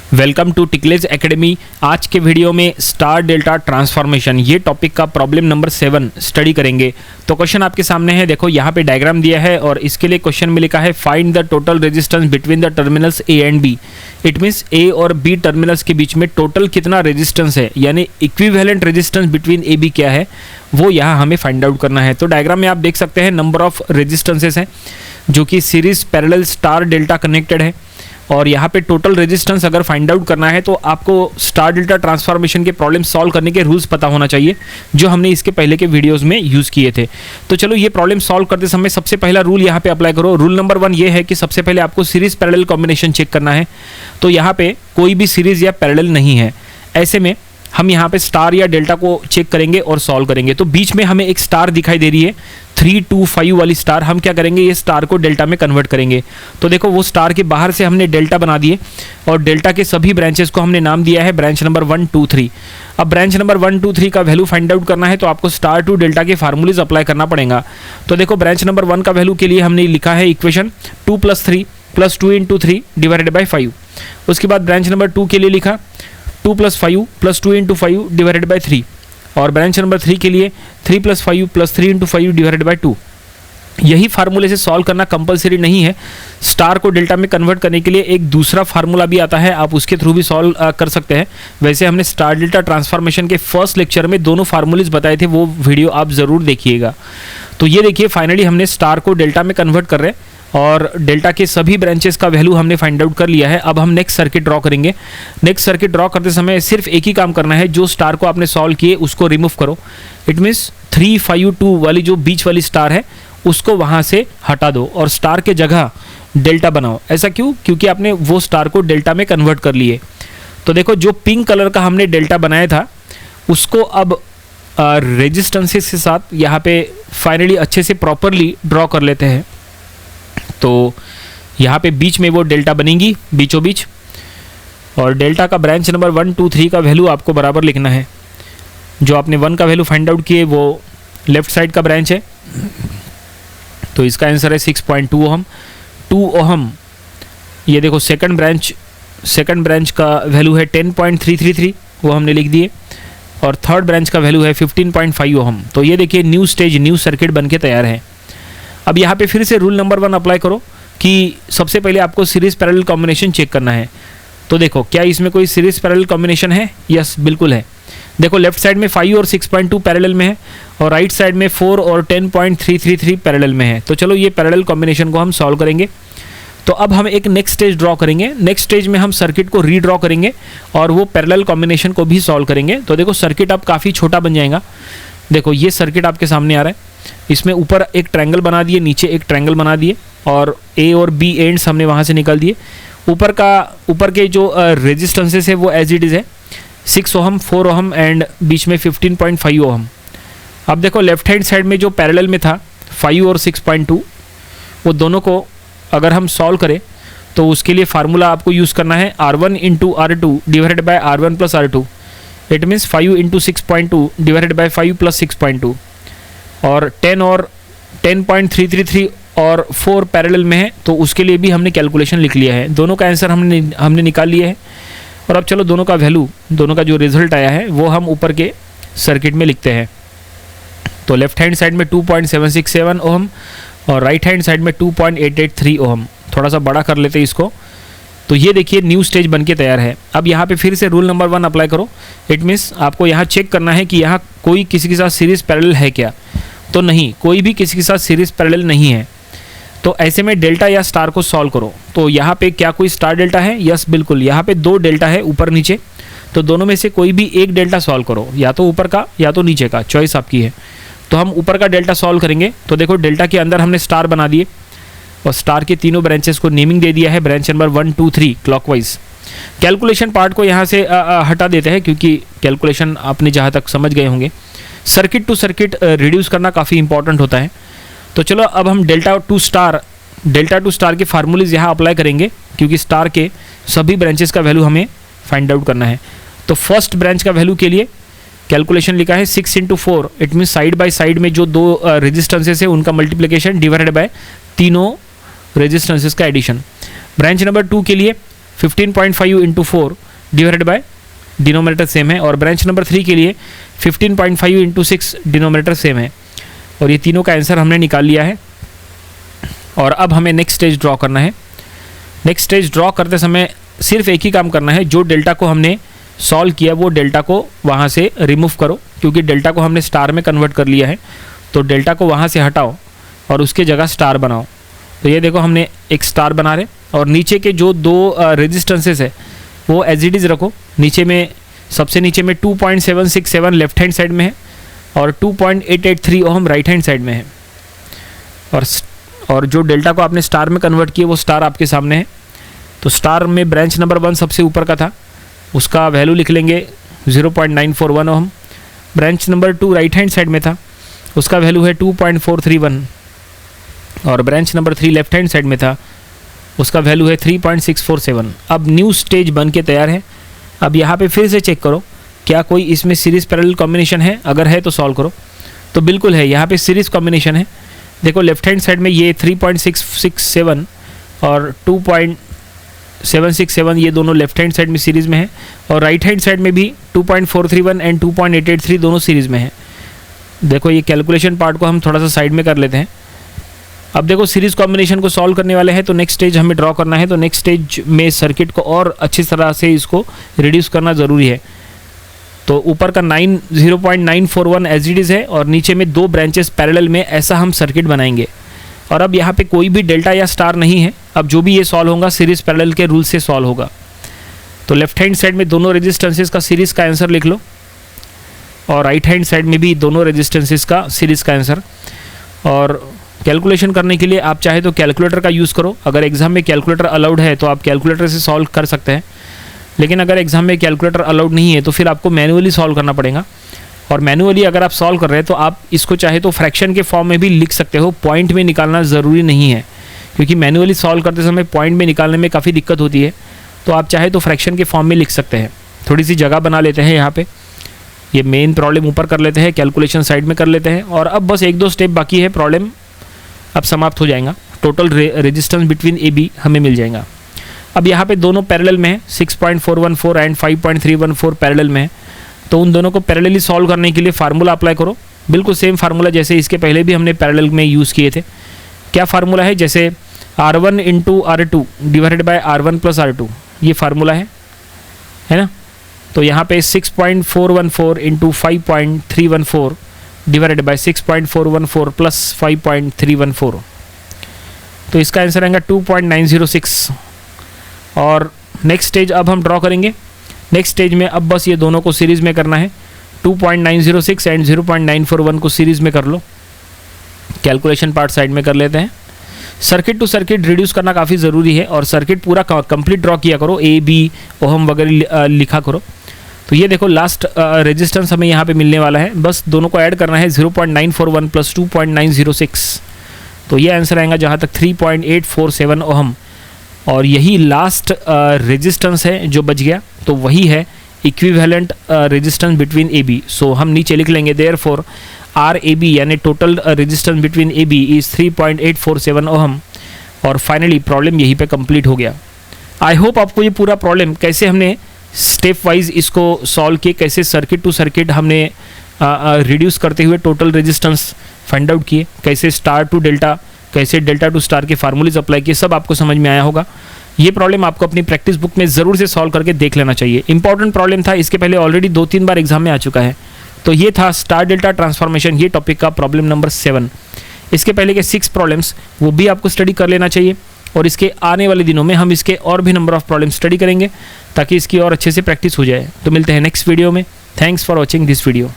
Welcome to टिकलेज academy. आज के video में स्टार डेल्टा ट्रांसफॉर्मेशन ये टॉपिक का प्रॉब्लम नंबर 7 स्टडी करेंगे। तो क्वेश्चन आपके सामने है, देखो यहाँ पे डायग्राम दिया है और इसके लिए क्वेश्चन में लिखा है find the total resistance between the terminals A and B. It means A और बी टर्मिनल्स के बीच में टोटल कितना रेजिस्टेंस है, यानी equivalent resistance between A B क्या है वो यहाँ हमें फाइंड आउट करना है। तो डायग्राम में आप देख सकते हैं नंबर ऑफ रेजिस्टेंसेस हैं जो कि series parallel star delta connected है और यहाँ पे टोटल रेजिस्टेंस अगर फाइंड आउट करना है तो आपको स्टार डेल्टा ट्रांसफॉर्मेशन के प्रॉब्लम सॉल्व करने के रूल्स पता होना चाहिए जो हमने इसके पहले के वीडियोस में यूज़ किए थे। तो चलो ये प्रॉब्लम सॉल्व करते समय सबसे पहला रूल यहाँ पे अप्लाई करो। रूल नंबर 1 ये है कि सबसे पहले आपको सीरीज पैरेलल कॉम्बिनेशन चेक करना है। तो यहाँ पे कोई भी सीरीज या पैरेलल नहीं है, ऐसे में हम यहाँ पे स्टार या डेल्टा को चेक करेंगे और सॉल्व करेंगे। तो बीच में हमें एक स्टार दिखाई दे रही है 3, 2, 5 वाली स्टार। हम क्या करेंगे, ये स्टार को डेल्टा में कन्वर्ट करेंगे। तो देखो वो स्टार के बाहर से हमने डेल्टा बना दिए और डेल्टा के सभी ब्रांचेस को हमने नाम दिया है ब्रांच नंबर 1, 2, 3। अब ब्रांच नंबर 1, 2, 3 का वैल्यू फाइंड आउट करना है तो आपको स्टार टू डेल्टा के फार्मूलेज अप्लाई करना पड़ेगा। तो देखो ब्रांच नंबर 1 का वैल्यू के लिए हमने लिखा है इक्वेशन 2 + 3 + 2 × 3 डिवाइडेड बाई 5। उसके बाद ब्रांच नंबर 2 के लिए लिखा 2 + 5 + 2 × 5 डिवाइडेड बाई 3 और ब्रांच नंबर 3 के लिए 3 + 5 + 3 × 5 डिवाइडेड बाई 2। यही फार्मूले से सॉल्व करना कंपलसरी नहीं है। स्टार को डेल्टा में कन्वर्ट करने के लिए एक दूसरा फार्मूला भी आता है, आप उसके थ्रू भी सॉल्व कर सकते हैं। वैसे हमने स्टार डेल्टा ट्रांसफॉर्मेशन के फर्स्ट लेक्चर में दोनों फार्मूलेज बताए थे, वो वीडियो आप ज़रूर देखिएगा। तो ये देखिए फाइनली हमने स्टार को डेल्टा में कन्वर्ट कर रहे हैं और डेल्टा के सभी ब्रांचेस का वैल्यू हमने फाइंड आउट कर लिया है। अब हम नेक्स्ट सर्किट ड्रॉ करेंगे। नेक्स्ट सर्किट ड्रॉ करते समय सिर्फ एक ही काम करना है, जो स्टार को आपने सॉल्व किए उसको रिमूव करो। इट मीन्स 3, 5, 2 वाली जो बीच वाली स्टार है उसको वहाँ से हटा दो और स्टार के जगह डेल्टा बनाओ। ऐसा क्यों? क्योंकि आपने वो स्टार को डेल्टा में कन्वर्ट कर लिए। तो देखो जो पिंक कलर का हमने डेल्टा बनाया था उसको अब रेजिस्टेंसेस के साथ यहाँ पे फाइनली अच्छे से प्रॉपरली ड्रॉ कर लेते हैं। तो यहाँ पे बीच में वो डेल्टा बनेगी बीचों बीच और डेल्टा का ब्रांच नंबर 1, 2, 3 का वैल्यू आपको बराबर लिखना है। जो आपने 1 का वैल्यू फाइंड आउट किए वो लेफ्ट साइड का ब्रांच है, तो इसका आंसर है 6.2 ओहम। 2 ओहम ये देखो सेकंड ब्रांच का वैल्यू है 10.333, वो हमने लिख दिए और थर्ड ब्रांच का वैल्यू है 15.5 ओहम। तो ये देखिए न्यू स्टेज न्यू सर्किट बन के तैयार है। अब यहाँ पे फिर से रूल नंबर 1 अप्लाई करो कि सबसे पहले आपको सीरीज पैरेलल कॉम्बिनेशन चेक करना है। तो देखो क्या इसमें कोई सीरीज पैरेलल कॉम्बिनेशन है? यस बिल्कुल है। देखो लेफ्ट साइड में 5 और 6.2 पैरेलल में है और राइट साइड में 4 और 10.333 पैरेलल में है। तो चलो ये पैरेलल कॉम्बिनेशन को हम सॉल्व करेंगे। तो अब हम एक नेक्स्ट स्टेज ड्रॉ करेंगे। नेक्स्ट स्टेज में हम सर्किट को रीड्रॉ करेंगे और वो पैरेलल कॉम्बिनेशन को भी सॉल्व करेंगे। तो देखो सर्किट अब काफ़ी छोटा बन जाएगा। देखो ये सर्किट आपके सामने आ रहा है, इसमें ऊपर एक ट्रायंगल बना दिए, नीचे एक ट्रायंगल बना दिए और ए और बी एंड्स हमने वहाँ से निकाल दिए। ऊपर के जो रेजिस्टेंसेस है वो एज इट इज़ है 6 ओहम, 4 ओहम एंड बीच में 15.5 ओहम। अब देखो लेफ्ट हैंड साइड में जो पैरेलल में था 5 और 6.2, वो दोनों को अगर हम सॉल्व करें तो उसके लिए फार्मूला आपको यूज़ करना है R1 × R2 divided by R1 + R2। It means 5 × 6.2 divided by 5 + 6.2 और 10.333 और 4 पैरेलल में है तो उसके लिए भी हमने कैलकुलेशन लिख लिया है। दोनों का आंसर हमने निकाल लिया है और अब चलो दोनों का वैल्यू, दोनों का जो रिजल्ट आया है वो हम ऊपर के सर्किट में लिखते हैं। तो लेफ्ट हैंड साइड में 2.767 ओहम और राइट हैंड साइड में 2.883 ओहम। थोड़ा सा बड़ा कर लेते हैं इसको। तो ये देखिए न्यू स्टेज बन के तैयार है। अब यहाँ पे फिर से रूल नंबर 1 अप्लाई करो। इट मीन्स आपको यहाँ चेक करना है कि यहाँ कोई किसी के साथ सीरीज पैरेलल है क्या। तो नहीं, कोई भी किसी के साथ सीरीज पैरेलल नहीं है। तो ऐसे में डेल्टा या स्टार को सॉल्व करो। तो यहाँ पे क्या कोई स्टार डेल्टा है? यस बिल्कुल, यहाँ पे 2 डेल्टा है ऊपर नीचे। तो दोनों में से कोई भी एक डेल्टा सॉल्व करो, या तो ऊपर का या तो नीचे का, चॉइस आपकी है। तो हम ऊपर का डेल्टा सॉल्व करेंगे। तो देखो डेल्टा के अंदर हमने स्टार बना दिए और स्टार के तीनों ब्रांचेस को नेमिंग दे दिया है branch number 1, 2, 3 clockwise. Calculation part को यहाँ से हटा देते हैं क्योंकि कैलकुलेशन आपने जहाँ तक समझ गए होंगे। सर्किट टू सर्किट रिड्यूस करना काफ़ी इंपॉर्टेंट होता है। तो चलो अब हम डेल्टा टू स्टार के फार्मूलेज यहाँ अप्लाई करेंगे क्योंकि स्टार के सभी ब्रांचेस का वैल्यू हमें फाइंड आउट करना है। तो फर्स्ट ब्रांच का वैल्यू के लिए कैलकुलेशन लिखा है 6 × 4। It means side by side में जो 2 रेजिस्टेंसेस है उनका मल्टीप्लिकेशन डिवाइडेड बाय तीनों रेजिस्टेंसेस का एडिशन। ब्रांच नंबर 2 के लिए 15.5 into 4 divided by denominator same है, और ब्रांच नंबर 3 के लिए 15.5 इंटू 6 डिनोमिनेटर सेम है, और ये तीनों का आंसर हमने निकाल लिया है। और अब हमें नेक्स्ट स्टेज ड्रॉ करना है। नेक्स्ट स्टेज ड्रॉ करते समय सिर्फ एक ही काम करना है, जो डेल्टा को हमने सॉल्व किया वो डेल्टा को वहाँ से रिमूव करो, क्योंकि डेल्टा को हमने स्टार में कन्वर्ट कर लिया है, तो डेल्टा को वहाँ से हटाओ और उसके जगह स्टार बनाओ। तो ये देखो हमने एक स्टार बना रहे, और नीचे के जो दो रेजिस्टेंसेस है वो एज इट इज़ रखो। नीचे में सबसे नीचे में 2.767 लेफ्ट हैंड साइड में है और 2.883 ओहम राइट हैंड साइड में है, और जो डेल्टा को आपने स्टार में कन्वर्ट किया वो स्टार आपके सामने है। तो स्टार में ब्रांच नंबर 1 सबसे ऊपर का था, उसका वैल्यू लिख लेंगे 0.941 ohm. Branch number 2 right hand side में था, उसका वैल्यू है 2.431, और branch number 3 left hand side में था, उसका वैल्यू है 3.647। अब न्यू स्टेज बन के तैयार है। अब यहाँ पे फिर से चेक करो क्या कोई इसमें सीरीज़ पैरेलल कॉम्बिनेशन है, अगर है तो सॉल्व करो। तो बिल्कुल है, यहाँ पे सीरीज़ कॉम्बिनेशन है। देखो लेफ्ट हैंड साइड में ये 3.667 और 2.767 ये दोनों लेफ्ट हैंड साइड में सीरीज़ में है, और राइट हैंड साइड में भी 2.431 एंड 2.883 दोनों सीरीज़ में है। देखो ये कैलकुलेशन पार्ट को हम थोड़ा सा साइड में कर लेते हैं। अब देखो सीरीज़ कॉम्बिनेशन को सॉल्व करने वाले हैं, तो नेक्स्ट स्टेज हमें ड्रॉ करना है। तो नेक्स्ट स्टेज में सर्किट को और अच्छी तरह से इसको रिड्यूस करना ज़रूरी है। तो ऊपर का 0.941 एज इट इज़ है, और नीचे में दो ब्रांचेस पैरेलल में, ऐसा हम सर्किट बनाएंगे। और अब यहाँ पे कोई भी डेल्टा या स्टार नहीं है। अब जो भी ये सॉल्व होगा सीरीज़ पैरेलल के रूल से सॉल्व होगा। तो लेफ्ट हैंड साइड में दोनों रेजिस्टेंसेस का सीरीज़ का आंसर लिख लो, और राइट हैंड साइड में भी दोनों रेजिस्टेंसेस का सीरीज़ का आंसर। और कैलकुलेशन करने के लिए आप चाहे तो कैलकुलेटर का यूज़ करो। अगर एग्जाम में कैलकुलेटर अलाउड है तो आप कैलकुलेटर से सॉल्व कर सकते हैं, लेकिन अगर एग्जाम में कैलकुलेटर अलाउड नहीं है तो फिर आपको मैनुअली सॉल्व करना पड़ेगा। और मैनुअली अगर आप सॉल्व कर रहे हैं तो आप इसको चाहे तो फ्रैक्शन के फॉर्म में भी लिख सकते हो, पॉइंट में निकालना ज़रूरी नहीं है, क्योंकि मैनुअली सॉल्व करते समय पॉइंट में निकालने में काफ़ी दिक्कत होती है। तो आप चाहे तो फ्रैक्शन के फॉर्म में लिख सकते हैं। थोड़ी सी जगह बना लेते हैं यहाँ पे, ये मेन प्रॉब्लम ऊपर कर लेते हैं, कैलकुलेशन साइड में कर लेते हैं, और अब बस 1-2 स्टेप बाकी है, प्रॉब्लम अब समाप्त हो जाएगा। Total resistance between A B हमें मिल जाएगा। अब यहाँ पे दोनों पैरेलल में है, 6.414 एंड 5.314 पैरेलल में है, तो उन दोनों को पैरेलली सॉल्व करने के लिए फार्मूला अप्लाई करो। बिल्कुल सेम फार्मूला जैसे इसके पहले भी हमने पैरेलल में यूज़ किए थे। क्या फार्मूला है? जैसे R1 into R2 divided by R1 plus R2, ये फार्मूला है ना। तो यहाँ पे 6.414 इंटू 5.314 डिवाइडेड बाय 6.414 प्लस 5.314, तो इसका आंसर आएगा 2.906। और नेक्स्ट स्टेज अब हम ड्रॉ करेंगे। नेक्स्ट स्टेज में अब बस ये दोनों को सीरीज़ में करना है। 2.906 एंड 0.941 को सीरीज़ में कर लो। कैलकुलेशन पार्ट साइड में कर लेते हैं। सर्किट टू सर्किट रिड्यूस करना काफ़ी ज़रूरी है, और सर्किट पूरा कंप्लीट ड्रॉ किया करो, ए बी ओहम वगैरह लिखा करो। तो ये देखो लास्ट रेजिस्टेंस हमें यहाँ पे मिलने वाला है, बस दोनों को ऐड करना है, 0.941 प्लस 2.906, तो ये आंसर आएगा जहाँ तक 3.847 ओहम। और यही लास्ट रेजिस्टेंस है जो बच गया, तो वही है equivalent resistance between A B. So हम नीचे लिख लेंगे देयरफॉर आर ए बी यानी total resistance between A B is 3.847 ohm. और फाइनली प्रॉब्लम यहीं पे कंप्लीट हो गया। आई होप आपको ये पूरा प्रॉब्लम कैसे हमने स्टेप वाइज इसको सॉल्व किए, कैसे सर्किट टू सर्किट हमने रिड्यूस करते हुए टोटल रेजिस्टेंस फाइंड आउट किए, कैसे स्टार टू डेल्टा, कैसे डेल्टा टू स्टार के फार्मूलेज अप्लाई किए, सब आपको समझ में आया होगा। ये प्रॉब्लम आपको अपनी प्रैक्टिस बुक में ज़रूर से सॉल्व करके देख लेना चाहिए। इंपॉर्टेंट प्रॉब्लम था, इसके पहले ऑलरेडी 2-3 बार एग्जाम में आ चुका है। तो ये था स्टार डेल्टा ट्रांसफॉर्मेशन, ये टॉपिक का प्रॉब्लम नंबर 7। इसके पहले के 6 प्रॉब्लम्स वो भी आपको स्टडी कर लेना चाहिए, और इसके आने वाले दिनों में हम इसके और भी नंबर ऑफ प्रॉब्लम स्टडी करेंगे ताकि इसकी और अच्छे से प्रैक्टिस हो जाए। तो मिलते हैं नेक्स्ट वीडियो में। Thanks for watching this video.